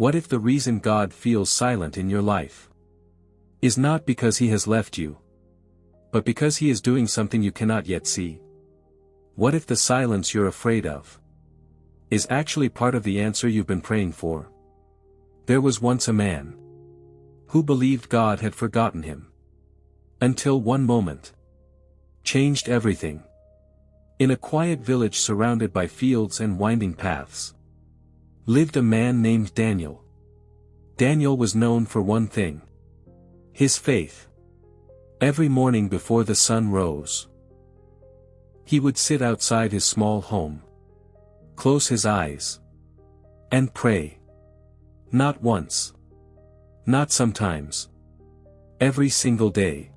What if the reason God feels silent in your life is not because He has left you, but because He is doing something you cannot yet see? What if the silence you're afraid of is actually part of the answer you've been praying for? There was once a man who believed God had forgotten him, until one moment changed everything. In a quiet village surrounded by fields and winding paths lived a man named Daniel. Daniel was known for one thing: his faith. Every morning before the sun rose, he would sit outside his small home, close his eyes, and pray. Not once, not sometimes, every single day.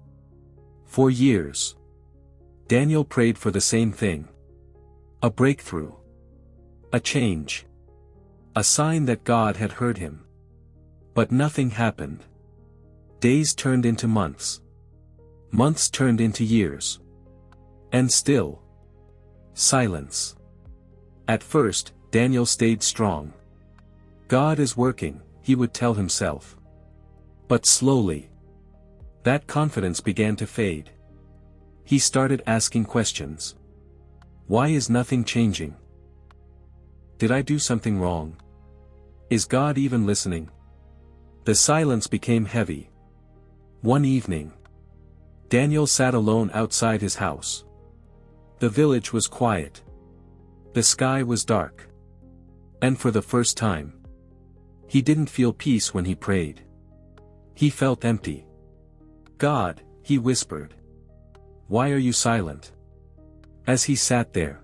For years, Daniel prayed for the same thing: a breakthrough, a change, a sign that God had heard him. But nothing happened. Days turned into months. Months turned into years. And still, silence. At first, Daniel stayed strong. God is working, he would tell himself. But slowly, that confidence began to fade. He started asking questions. Why is nothing changing? Did I do something wrong? Is God even listening? The silence became heavy. One evening, Daniel sat alone outside his house. The village was quiet. The sky was dark. And for the first time, he didn't feel peace when he prayed. He felt empty. God, he whispered, why are you silent? As he sat there,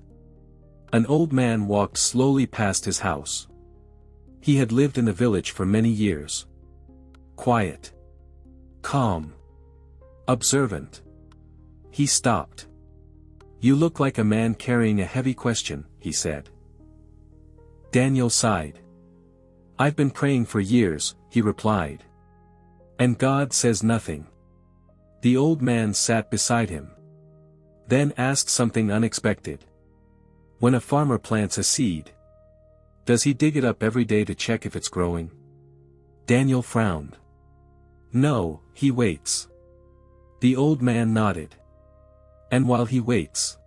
an old man walked slowly past his house. He had lived in the village for many years. Quiet, calm, observant. He stopped. You look like a man carrying a heavy question, he said. Daniel sighed. I've been praying for years, he replied. And God says nothing. The old man sat beside him, then asked something unexpected. When a farmer plants a seed, does he dig it up every day to check if it's growing? Daniel frowned. No, he waits. The old man nodded. And while he waits,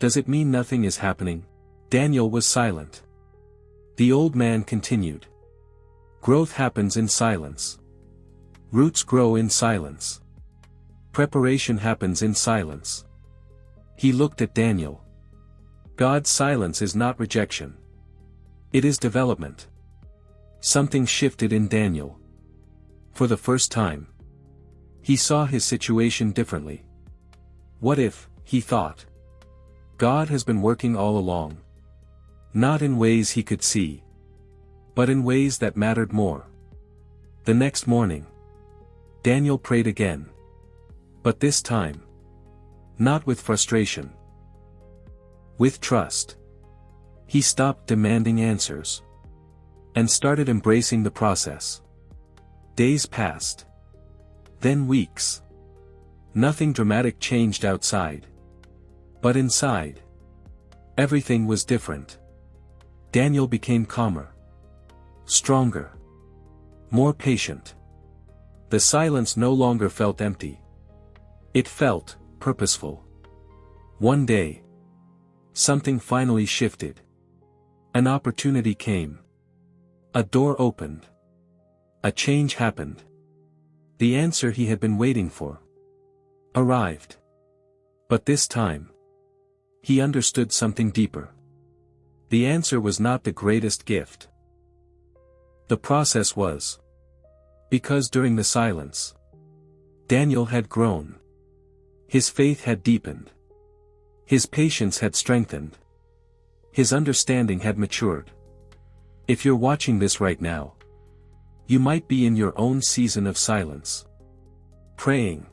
does it mean nothing is happening? Daniel was silent. The old man continued. Growth happens in silence. Roots grow in silence. Preparation happens in silence. He looked at Daniel. God's silence is not rejection. It is development. Something shifted in Daniel. For the first time, he saw his situation differently. What if, he thought, God has been working all along? Not in ways he could see, but in ways that mattered more. The next morning, Daniel prayed again. But this time, not with frustration, with trust. He stopped demanding answers and started embracing the process. Days passed. Then weeks. Nothing dramatic changed outside. But inside, everything was different. Daniel became calmer, stronger, more patient. The silence no longer felt empty. It felt purposeful. One day, something finally shifted. An opportunity came. A door opened. A change happened. The answer he had been waiting for arrived. But this time, he understood something deeper. The answer was not the greatest gift. The process was. Because during the silence, Daniel had grown. His faith had deepened. His patience had strengthened. His understanding had matured. If you're watching this right now, you might be in your own season of silence. Praying,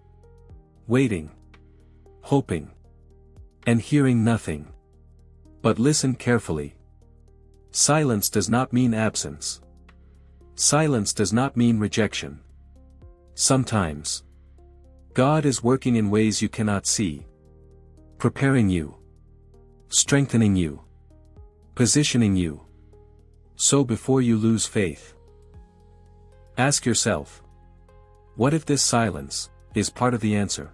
waiting, hoping, and hearing nothing. But listen carefully. Silence does not mean absence. Silence does not mean rejection. Sometimes, God is working in ways you cannot see. Preparing you. Strengthening you. Positioning you. So before you lose faith, Ask yourself, what if this silence is part of the answer?